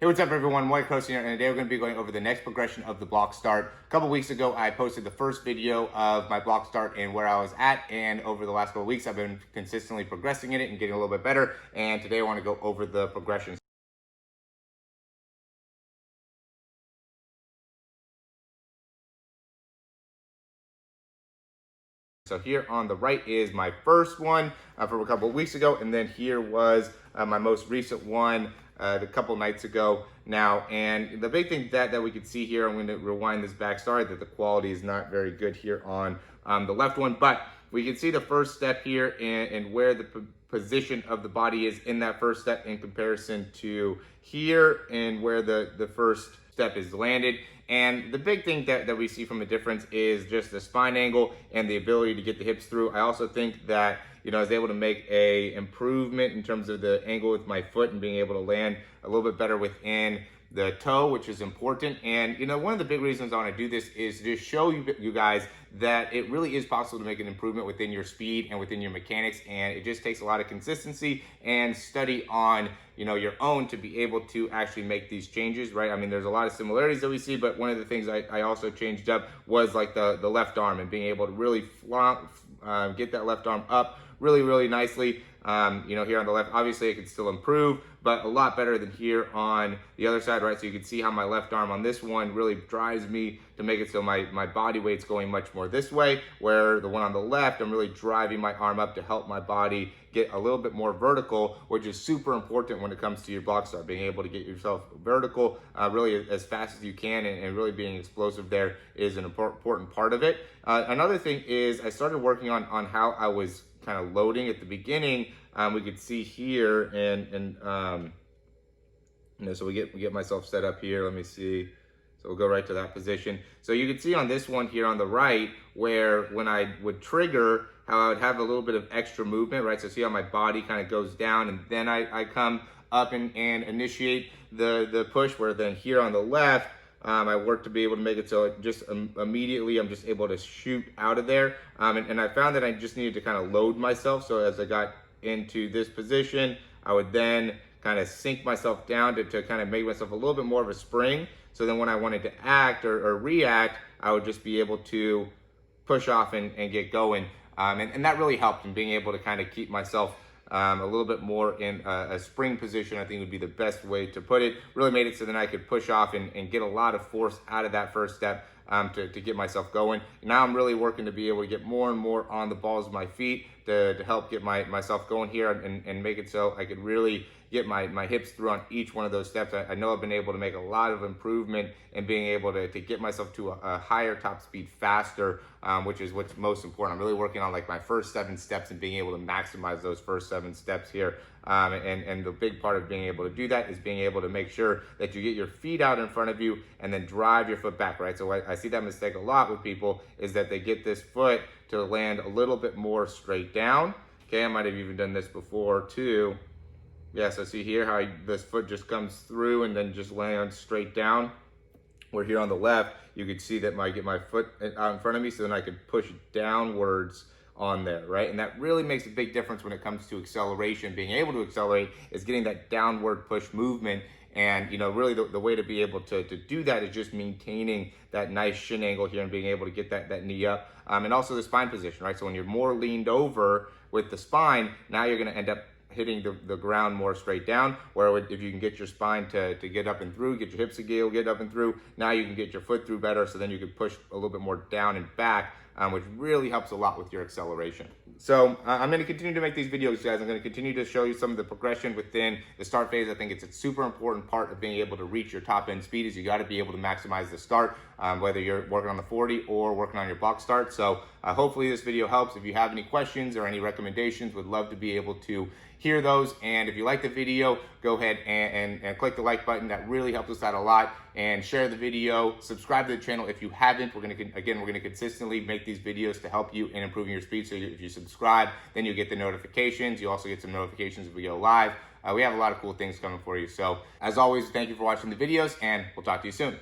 Hey, what's up everyone? Morey Croson here, and today we're going to be going over the next progression of the block start. A couple weeks ago, I posted the first video of my block start and where I was at, and over the last couple weeks, I've been consistently progressing in it and getting a little bit better, and today I want to go over the progressions. So here on the right is my first one from a couple of weeks ago, and then here was my most recent one a couple nights ago now. And the big thing that we can see here, I'm going to rewind this back. Sorry that the quality is not very good here on the left one, but we can see the first step here and where the position of the body is in that first step in comparison to here and where the first step is landed. And the big thing that we see from a difference is just the spine angle and the ability to get the hips through. I also think that, I was able to make a improvement in terms of the angle with my foot and being able to land a little bit better within the toe, which is important. And one of the big reasons I want to do this is to just show you guys that it really is possible to make an improvement within your speed and within your mechanics, and it just takes a lot of consistency and study on your own to be able to actually make these changes, right? I mean, there's a lot of similarities that we see, but one of the things I also changed up was like the left arm and being able to really get that left arm up really nicely. Here on the left, obviously it could still improve, but a lot better than here on the other side, right? So you can see how my left arm on this one really drives me to make it so my body weight's going much more this way, where the one on the left, I'm really driving my arm up to help my body get a little bit more vertical, which is super important when it comes to your block start. Being able to get yourself vertical really as fast as you can and really being explosive there is an important part of it. Another thing is I started working on how I was kind of loading at the beginning. We could see here and so we get myself set up here. Let me see. So we'll go right to that position. So you can see on this one here on the right, where when I would trigger, how I would have a little bit of extra movement, right? So see how my body kind of goes down and then I come up and initiate the push, where then here on the left, I work to be able to make it so it just immediately I'm just able to shoot out of there. And I found that I just needed to kind of load myself. So as I got into this position, I would then kind of sink myself down to kind of make myself a little bit more of a spring. So then when I wanted to act or react, I would just be able to push off and get going. And that really helped in being able to kind of keep myself a little bit more in a spring position, I think would be the best way to put it. Really made it so then I could push off and get a lot of force out of that first step to get myself going. Now I'm really working to be able to get more and more on the balls of my feet to help get myself going here and make it so I could really get my hips through on each one of those steps. I know I've been able to make a lot of improvement in being able to get myself to a higher top speed faster, which is what's most important. I'm really working on like my first 7 steps and being able to maximize those first 7 steps here. And the big part of being able to do that is being able to make sure that you get your feet out in front of you and then drive your foot back, right? So I see that mistake a lot with people, is that they get this foot to land a little bit more straight down. Okay, I might have even done this before too. Yeah, so see here how this foot just comes through and then just lands straight down. Where here on the left, you could see that I get my foot out in front of me, so then I could push downwards on there, right? And that really makes a big difference when it comes to acceleration. Being able to accelerate is getting that downward push movement. And really the way to be able to do that is just maintaining that nice shin angle here and being able to get that knee up. And also the spine position, right? So when you're more leaned over with the spine, now you're gonna end up hitting the ground more straight down, where if you can get your spine to get up and through, get your hips to get up and through, now you can get your foot through better, so then you can push a little bit more down and back, which really helps a lot with your acceleration. So I'm going to continue to make these videos, guys. I'm going to continue to show you some of the progression within the start phase. I think it's a super important part of being able to reach your top end speed, is you got to be able to maximize the start, whether you're working on the 40 or working on your block start. So hopefully this video helps. If you have any questions or any recommendations, would love to be able to hear those. And if you like the video, go ahead and click the like button. That really helps us out a lot. And share the video, subscribe to the channel if you haven't. We're gonna consistently make these videos to help you in improving your speed. So if you subscribe, then you get the notifications. You also get some notifications if we go live. We have a lot of cool things coming for you. So as always, thank you for watching the videos, and we'll talk to you soon.